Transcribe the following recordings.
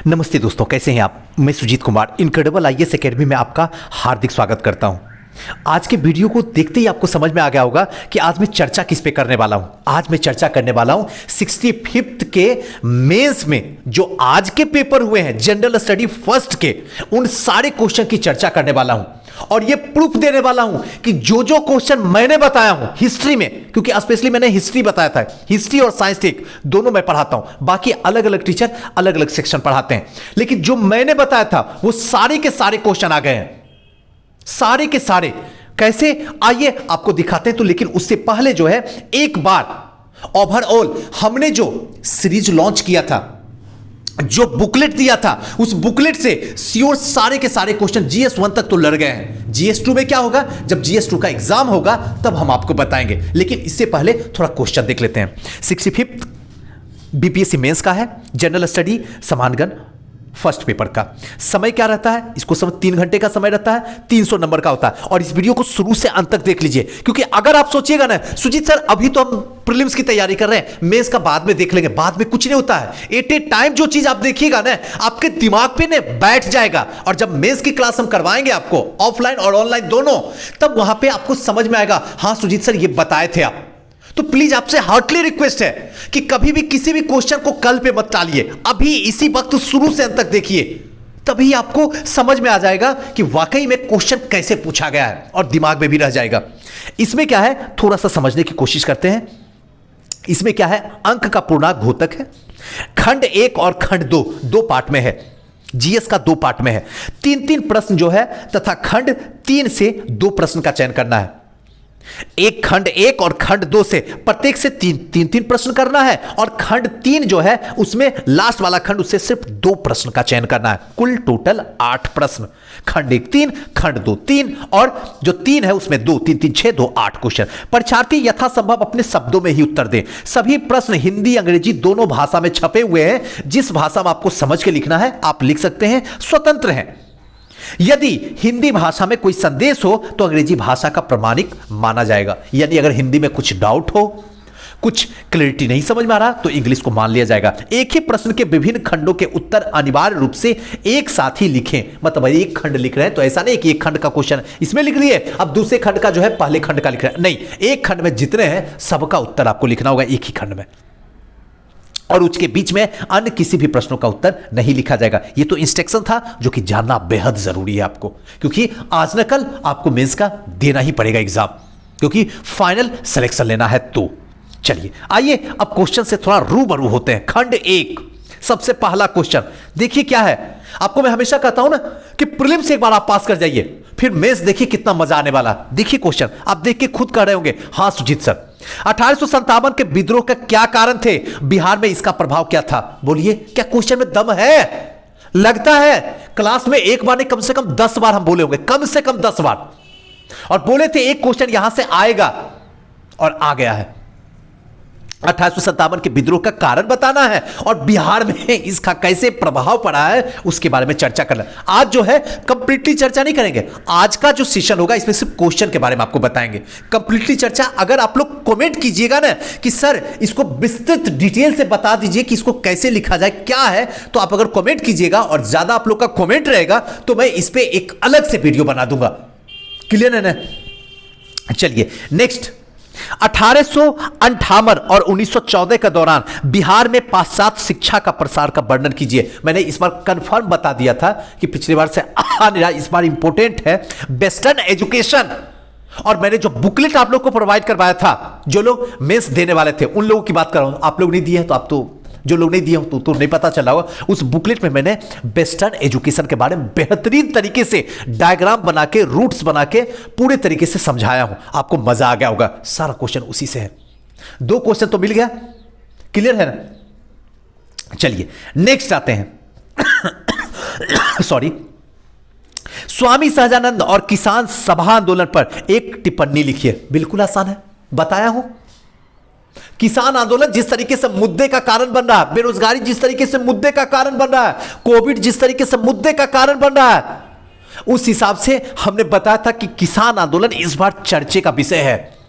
नमस्ते दोस्तों, कैसे हैं आप। मैं Sujit Kumar incredible IAS academy में आपका हार्दिक स्वागत करता हूं। आज के वीडियो को देखते ही आपको समझ में आ गया होगा कि आज मैं चर्चा किस पे करने वाला हूं। आज मैं चर्चा करने वाला हूं 65th के मेंस में जो आज के पेपर हुए हैं जनरल स्टडी फर्स्ट के, उन सारे क्वेश्चन की चर्चा करने वाला हूं और ये प्रूफ देने वाला हूं कि जो जो क्वेश्चन मैंने बताया हूं हिस्ट्री में, क्योंकि स्पेशली मैंने हिस्ट्री बताया था, हिस्ट्री और साइंस टेक दोनों मैं पढ़ाता हूं, बाकी अलग अलग टीचर अलग अलग सेक्शन पढ़ाते हैं, लेकिन जो मैंने बताया था वो सारे के सारे क्वेश्चन आ गए हैं, सारे के सारे। कैसे, आइए आपको दिखाते हैं। तो लेकिन उससे पहले जो है एक बार ओवरऑल हमने जो सीरीज लॉन्च किया था, जो बुकलेट दिया था, उस बुकलेट से श्योर सारे के सारे क्वेश्चन जीएस 1 तक तो लड़ गए हैं। जीएस 2 में क्या होगा, जब जीएस 2 का एग्जाम होगा तब हम आपको बताएंगे, लेकिन इससे पहले थोड़ा क्वेश्चन देख लेते हैं। 65th बीपीएससी मेंस का है, जनरल स्टडी समानगण फर्स्ट पेपर का। समय क्या रहता है, इसको समय 3 घंटे का समय रहता है, 300 नंबर का होता है। और इस वीडियो को शुरू से अंत तक देख लीजिए, क्योंकि अगर आप सोचिएगा ना सुजीत सर अभी तो हम प्रीलिम्स की तैयारी कर रहे हैं, मेंस का बाद में देख लेंगे, बाद में कुछ नहीं होता है। एट ए टाइम जो चीज आप देखिएगा ना आपके दिमाग पे ना बैठ जाएगा, और जब मेंस की क्लास हम करवाएंगे आपको ऑफलाइन और ऑनलाइन दोनों, तब वहां पे आपको समझ में आएगा हाँ सुजीत सर ये बताए थे आप। तो प्लीज आपसे हार्टली रिक्वेस्ट है कि कभी भी किसी भी क्वेश्चन को कल पे मत टालिए, अभी इसी वक्त शुरू से अंत तक देखिए, तभी आपको समझ में आ जाएगा कि वाकई में क्वेश्चन कैसे पूछा गया है और दिमाग में भी रह जाएगा। इसमें क्या है थोड़ा सा समझने की कोशिश करते हैं। इसमें क्या है, अंक का पूर्णांक घोतक है, खंड 1 और खंड 2 दो पार्ट में है, जीएस का 2 पार्ट में है, 3-3 प्रश्न जो है, तथा खंड 3 से 2 प्रश्न का चयन करना है। एक खंड 1 और खंड 2 से प्रत्येक से 3-3 प्रश्न करना है, और खंड 3 जो है उसमें लास्ट वाला खंड, उससे सिर्फ 2 प्रश्न का चयन करना है। कुल टोटल 8 प्रश्न, खंड 1 3, खंड 2 3, और जो 3 है उसमें 2 3 3 6 2 8 क्वेश्चन। परीक्षार्थी यथासंभव अपने शब्दों में ही उत्तर दें। सभी प्रश्न हिंदी अंग्रेजी दोनों भाषा में छपे हुए हैं, जिस भाषा में आपको समझ के लिखना है आप लिख सकते हैं, स्वतंत्र हैं। यदि हिंदी भाषा में कोई संदेश हो तो अंग्रेजी भाषा का प्रमाणिक माना जाएगा, यानी अगर हिंदी में कुछ डाउट हो, कुछ क्लैरिटी नहीं समझ में आ रहा तो इंग्लिश को मान लिया जाएगा। एक ही प्रश्न के विभिन्न खंडों के उत्तर अनिवार्य रूप से एक साथ ही लिखें। मतलब एक खंड लिख रहे हैं तो ऐसा नहीं कि एक खंड का क्वेश्चन इसमें लिख लिए अब दूसरे खंड का जो है पहले खंड का लिख रहे हैं, नहीं, एक खंड में जितने हैं सबका उत्तर आपको लिखना होगा एक ही खंड में, और उसके बीच में अन्य किसी भी प्रश्नों का उत्तर नहीं लिखा जाएगा। ये तो इंस्ट्रक्शन था जो कि जानना बेहद जरूरी है आपको, क्योंकि आज न कल आपको मेंस का देना ही पड़ेगा एग्जाम, क्योंकि फाइनल सिलेक्शन लेना है। तो चलिए आइए अब क्वेश्चन से थोड़ा रूबरू होते हैं। खंड 1 सबसे पहला क्वेश्चन देखिए क्या है। आपको मैं हमेशा कहता हूं ना कि प्रीलिम्स एक बार आप पास कर जाइए, फिर मेंस देखिए कितना मजा आने वाला। देखिए क्वेश्चन आप देख के खुद कह रहे होंगे हाँ सुजीत सर 1857 के विद्रोह का क्या कारण थे, बिहार में इसका प्रभाव क्या था। बोलिए क्या क्वेश्चन में दम है? लगता है क्लास में एक बार नहीं कम से कम 10 बार हम बोले होंगे, कम से कम 10 बार, और बोले थे एक क्वेश्चन यहां से आएगा और आ गया है। 1857 के विद्रोह का कारण बताना है और बिहार में इसका कैसे प्रभाव पड़ा है उसके बारे में चर्चा करना। आज जो है कंप्लीटली चर्चा नहीं करेंगे, आज का जो सेशन होगा इसमें सिर्फ क्वेश्चन के बारे में आपको बताएंगे। कंप्लीटली चर्चा अगर आप लोग कमेंट कीजिएगा ना कि सर इसको विस्तृत डिटेल से बता दीजिए कि इसको कैसे लिखा जाए क्या है, तो आप अगर कमेंट कीजिएगा और ज्यादा आप लोग का कमेंट रहेगा तो मैं इस पर एक अलग से वीडियो बना दूंगा। क्लियर है ना? चलिए नेक्स्ट, 1858 और 1914 के दौरान बिहार में पाश्चात्य शिक्षा का प्रसार का वर्णन कीजिए। मैंने इस बार कंफर्म बता दिया था कि पिछली बार से इस बार इंपॉर्टेंट है वेस्टर्न एजुकेशन, और मैंने जो बुकलेट आप लोग को प्रोवाइड करवाया था, जो लोग मेंस देने वाले थे उन लोगों की बात कर रहा हूं, आप लोग नहीं दिए हैं तो आप तो, जो लोग नहीं दिए हो तो नहीं पता चला होगा। उस बुकलेट में मैंने वेस्टर्न एजुकेशन के बारे में बेहतरीन तरीके से डायग्राम बना के, रूट्स बना के पूरे तरीके से समझाया हूं, आपको मजा आ गया होगा। सारा क्वेश्चन उसी से है, 2 क्वेश्चन तो मिल गया। क्लियर है ना? चलिए नेक्स्ट आते हैं सॉरी, स्वामी सहजानंद और किसान सभा आंदोलन पर एक टिप्पणी लिखिए। बिल्कुल आसान है, बताया हूं। किसान आंदोलन जिस तरीके से मुद्दे का कारण बन रहा है, बेरोजगारी जिस तरीके से मुद्दे का कारण बन रहा है, कोविड जिस तरीके से मुद्दे का कारण बन रहा है, उस हिसाब से हमने बताया था कि किसान आंदोलन इस बार चर्चे का विषय है।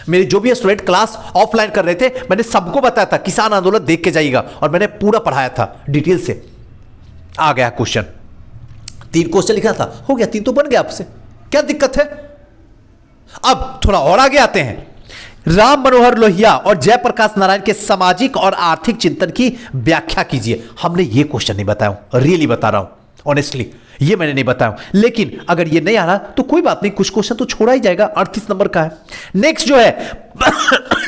मेरे जो भी स्टूडेंट क्लास ऑफलाइन कर रहे थे मैंने सबको बताया था किसान आंदोलन देख के जाइएगा, और मैंने पूरा पढ़ाया था डिटेल से। आ गया क्वेश्चन। 3 क्वेश्चन लिखा था, हो गया, 3 तो बन गया आपसे, क्या दिक्कत है। अब थोड़ा और आगे आते हैं। राम मनोहर लोहिया और जयप्रकाश नारायण के सामाजिक और आर्थिक चिंतन की व्याख्या कीजिए। हमने ये क्वेश्चन नहीं बताया, रियली बता रहा हूं, ऑनेस्टली ये मैंने नहीं बताया, लेकिन अगर ये नहीं आ रहा तो कोई बात नहीं, कुछ क्वेश्चन तो छोड़ा ही जाएगा, 38 नंबर का है। नेक्स्ट जो है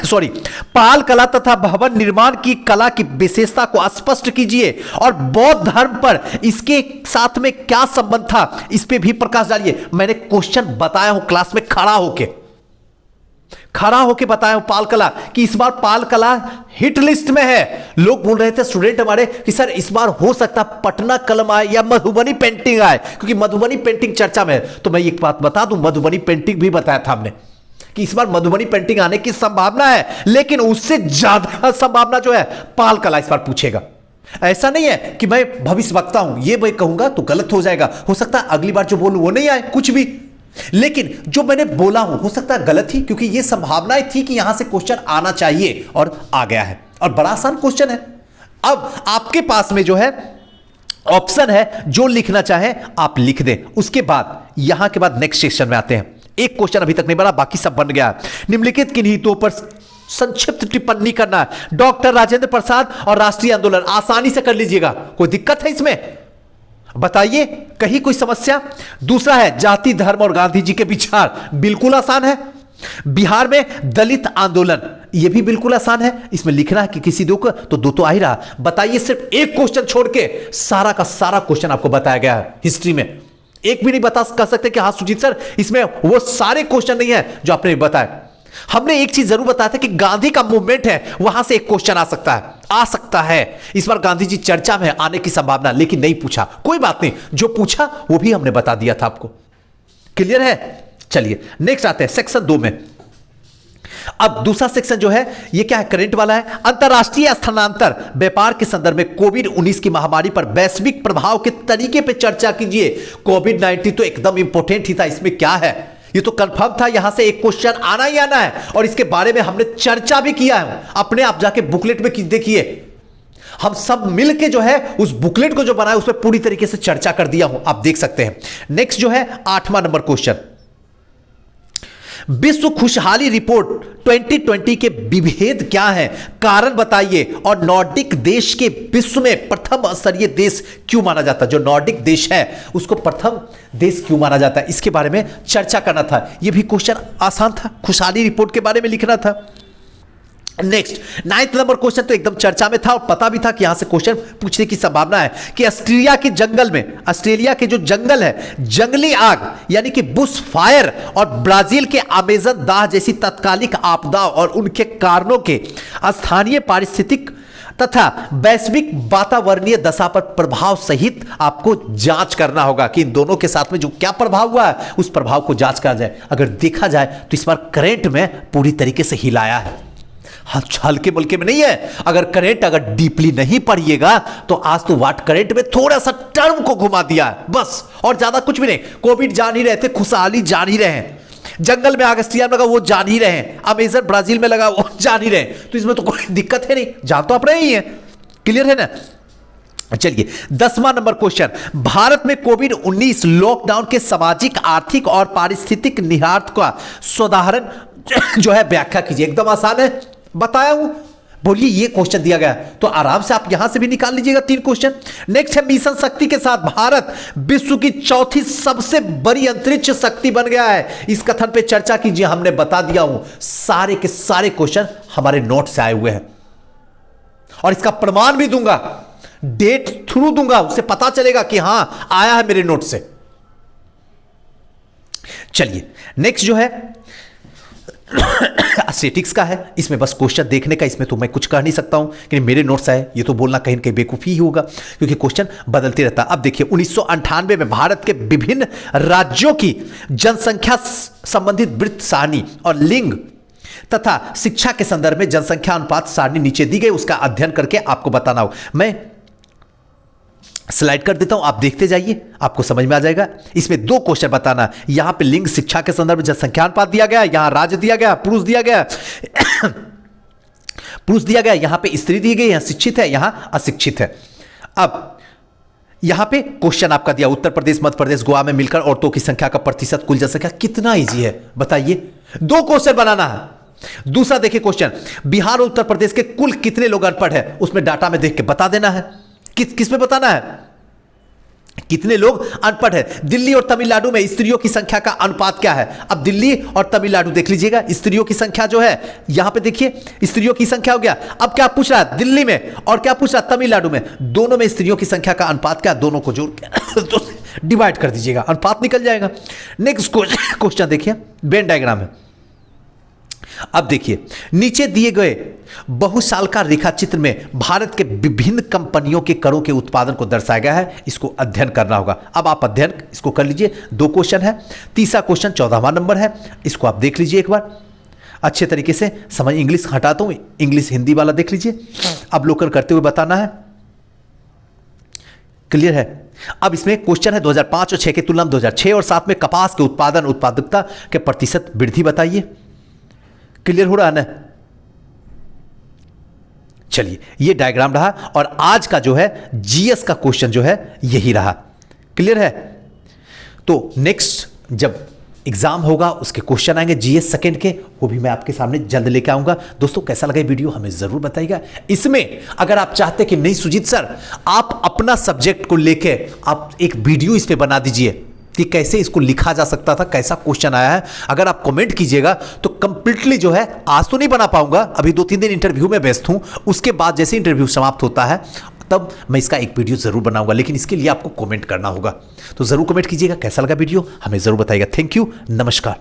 सॉरी, पाल कला तथा भवन निर्माण की कला की विशेषता को स्पष्ट कीजिए और बौद्ध धर्म पर इसके साथ में क्या संबंध था, इस पे भी प्रकाश डालिए। मैंने क्वेश्चन बताया हूं क्लास में खड़ा होके बताया हूं पाल कला कि इस बार पाल कला हिट लिस्ट में है। लोग बोल रहे थे स्टूडेंट हमारे कि सर इस बार हो सकता पटना कलम आए या मधुबनी पेंटिंग आए, क्योंकि मधुबनी पेंटिंग चर्चा में है। तो मैं एक बात बता दूं, मधुबनी पेंटिंग भी बताया था हमने कि इस बार मधुबनी पेंटिंग आने की संभावना है, लेकिन उससे ज्यादा संभावना जो है पाल कला इस बार पूछेगा। ऐसा नहीं है कि मैं भविष्य वक्ता हूं, ये मैं कहूंगा तो गलत हो जाएगा, हो सकता है अगली बार जो बोलूं वो नहीं आए कुछ भी, लेकिन जो मैंने बोला हूं हो सकता है गलत ही, क्योंकि ये संभावनाएं थी कि यहां से क्वेश्चन आना चाहिए और आ गया है, और बड़ा आसान क्वेश्चन है। अब आपके पास में जो है ऑप्शन है, जो लिखना चाहे आप लिख दें। उसके बाद यहां के बाद नेक्स्ट सेक्शन में आते हैं। एक क्वेश्चन अभी तक नहीं बना, बाकी सब बन गया। निम्नलिखित किन्हीं हितों पर संक्षिप्त टिप्पणी करना है। डॉक्टर राजेंद्र प्रसाद और राष्ट्रीय आंदोलन, आसानी से कर लीजिएगा, कोई दिक्कत है इसमें बताइए, कहीं कोई समस्या। दूसरा है जाति धर्म और गांधी जी के विचार, बिल्कुल आसान है। बिहार में दलित आंदोलन, यह भी बिल्कुल आसान है। इसमें लिखना है कि किसी दो को, तो 2 तो आ ही रहा। बताइए, सिर्फ एक क्वेश्चन छोड़ के सारा का सारा क्वेश्चन आपको बताया गया है हिस्ट्री में। एक भी नहीं बता कह सकते कि हाँ सुजीत सर इसमें वो सारे क्वेश्चन नहीं है जो आपने बताया। हमने एक चीज जरूर बताया था कि गांधी का मूवमेंट है, वहां से एक क्वेश्चन आ सकता है। इस बार गांधी जी चर्चा में आने की संभावना, लेकिन नहीं पूछा, कोई बात नहीं, जो पूछा वो भी हमने बता दिया था आपको। क्लियर है? चलिए नेक्स्ट आते हैं सेक्शन 2 में। अब दूसरा सेक्शन जो है ये क्या है, करंट वाला है। अंतरराष्ट्रीय स्थानांतर व्यापार के संदर्भ में कोविड-19 की महामारी पर वैश्विक प्रभाव के तरीके पर चर्चा कीजिए। कोविड-19 तो एकदम इंपॉर्टेंट ही था, इसमें क्या है, ये तो कंफर्म था, यहां से एक क्वेश्चन आना ही आना है, और इसके बारे में हमने चर्चा भी किया है। अपने आप जाके बुकलेट में देखिए, हम सब मिलके जो है उस बुकलेट को जो बनाया उसमें पूरी तरीके से चर्चा कर दिया हूं, आप देख सकते हैं। नेक्स्ट जो है 8वां नंबर क्वेश्चन, विश्व खुशहाली रिपोर्ट 2020 के विभेद क्या है, कारण बताइए, और नॉर्डिक देश के विश्व में प्रथम स्तरीय देश क्यों माना जाता है। जो नॉर्डिक देश है उसको प्रथम देश क्यों माना जाता है, इसके बारे में चर्चा करना था। यह भी क्वेश्चन आसान था, खुशहाली रिपोर्ट के बारे में लिखना था। नेक्स्ट 9th नंबर क्वेश्चन तो एकदम चर्चा में था और पता भी था कि यहां से क्वेश्चन पूछने की संभावना है कि ऑस्ट्रेलिया के जंगल में, ऑस्ट्रेलिया के जो जंगल है, जंगली आग यानी कि बुश फायर और ब्राजील के अमेजन दाह जैसी तत्कालिक आपदा और उनके कारणों के स्थानीय पारिस्थितिक तथा वैश्विक वातावरणीय दशा पर प्रभाव सहित आपको जांच करना होगा कि इन दोनों के साथ में जो क्या प्रभाव हुआ है उस प्रभाव को जांच करा जाए। अगर देखा जाए तो इस बार करंट में पूरी तरीके से हिलाया है, हल्के बल्के में नहीं है। अगर करंट अगर डीपली नहीं पढ़िएगा तो आज तो वाट करंट में थोड़ा सा टर्म को घुमा दिया है बस, और ज्यादा कुछ भी नहीं। कोविड जान ही रहे थे, खुशहाली जान ही रहे हैं, जंगल में ऑस्ट्रेलिया में लगा वो जान ही रहे हैं, अमेजन ब्राजील में लगा वो जान ही रहे हैं, तो इसमें तो कोई दिक्कत है नहीं, जान तो आप रहे ही हैं। क्लियर है ना? चलिए 10वां नंबर क्वेश्चन, भारत में कोविड-19 लॉकडाउन के सामाजिक आर्थिक और पारिस्थितिक निहितार्थ का साधारण जो है व्याख्या कीजिए। एकदम आसान है, बताया हूं, बोलिए ये क्वेश्चन दिया गया तो आराम से आप यहां से भी निकाल लीजिएगा 3 क्वेश्चन। नेक्स्ट है मिशन शक्ति के साथ भारत विश्व की चौथी सबसे बड़ी अंतरिक्ष शक्ति बन गया है, इस कथन पे चर्चा कीजिए। हमने बता दिया हूं, सारे के सारे क्वेश्चन हमारे नोट से आए हुए हैं और इसका प्रमाण भी दूंगा, डेट थ्रू दूंगा, उससे पता चलेगा कि हां आया है मेरे नोट से। चलिए नेक्स्ट जो है एस्थेटिक्स का है, इसमें बस क्वेश्चन देखने का, इसमें तो मैं कुछ कह नहीं सकता हूं कि मेरे नोट्स आए, ये तो बोलना कहीं ना कहीं बेवकूफ़ी ही होगा क्योंकि क्वेश्चन बदलते रहता है। अब देखिए 1998 में भारत के विभिन्न राज्यों की जनसंख्या संबंधित वृत्त सारणी और लिंग तथा शिक्षा के संदर्भ में जनसंख्या अनुपात सारणी नीचे दी गई, उसका अध्ययन करके आपको बताना हो। मैं स्लाइड कर देता हूं, आप देखते जाइए, आपको समझ में आ जाएगा। इसमें 2 क्वेश्चन बताना, यहां पे लिंग शिक्षा के संदर्भ में जनसंख्या अनुपात दिया गया, यहां राज्य दिया गया, पुरुष दिया गया पुरुष दिया गया, यहां पे स्त्री दी गई, यहां शिक्षित है, यहां अशिक्षित है। अब यहां पे क्वेश्चन आपका दिया, उत्तर प्रदेश मध्य प्रदेश गोवा में मिलकर औरतों की संख्या का प्रतिशत कुल जनसंख्या। कितना इजी है बताइए, 2 क्वेश्चन बनाना है। दूसरा देखिए क्वेश्चन, बिहार और उत्तर प्रदेश के कुल कितने लोग अनपढ़ हैं, उसमें डाटा में देख के बता देना है। किस में बताना है, कितने लोग अनपढ़ हैं। दिल्ली और तमिलनाडु में स्त्रियों की संख्या का अनुपात क्या है। अब दिल्ली और तमिलनाडु देख लीजिएगा, स्त्रियों की संख्या जो है यहां पे देखिए, स्त्रियों की संख्या हो गया। अब क्या पूछ रहा है, दिल्ली में और क्या पूछ रहा है, तमिलनाडु में। दोनों में स्त्रियों की संख्या का अनुपात क्या, दोनों को जोड़ के डिवाइड कर दीजिएगा, अनुपात निकल जाएगा। नेक्स्ट क्वेश्चन देखिए, वेन डायग्राम है। अब देखिए, नीचे दिए गए बहुसालकार रेखा चित्र में भारत के विभिन्न कंपनियों के करों के उत्पादन को दर्शाया गया है। इसको अध्ययन करना होगा। अब आप अध्ययन इसको कर लीजिए, 2 क्वेश्चन है। तीसरा क्वेश्चन 14वां नंबर है, इसको आप देख लीजिए एक बार अच्छे तरीके से समझ। इंग्लिश हटाता हूं, इंग्लिश हिंदी वाला देख लीजिए, अवलोकन करते हुए बताना है। क्लियर है। अब इसमें क्वेश्चन है 2005 और 6 की तुलना में 2006 और 7 में कपास के उत्पादन उत्पादकता के प्रतिशत वृद्धि बताइए। क्लियर हो रहा है ना। चलिए, ये डायग्राम रहा और आज का जो है जीएस का क्वेश्चन जो है यही रहा। क्लियर है। तो नेक्स्ट जब एग्जाम होगा उसके क्वेश्चन आएंगे जीएस सेकंड के, वो भी मैं आपके सामने जल्द लेके आऊंगा। दोस्तों कैसा लगा वीडियो हमें जरूर बताइएगा। इसमें अगर आप चाहते कि नहीं सुजीत सर आप अपना सब्जेक्ट को लेके आप एक वीडियो इस पे बना दीजिए कि कैसे इसको लिखा जा सकता था, कैसा क्वेश्चन आया है, अगर आप कमेंट कीजिएगा तो कंप्लीटली जो है, आज तो नहीं बना पाऊंगा, अभी 2-3 दिन इंटरव्यू में व्यस्त हूं, उसके बाद जैसे इंटरव्यू समाप्त होता है तब मैं इसका एक वीडियो जरूर बनाऊंगा। लेकिन इसके लिए आपको कमेंट करना होगा, तो जरूर कमेंट कीजिएगा कैसा लगा वीडियो, हमें जरूर बताइएगा। थैंक यू, नमस्कार।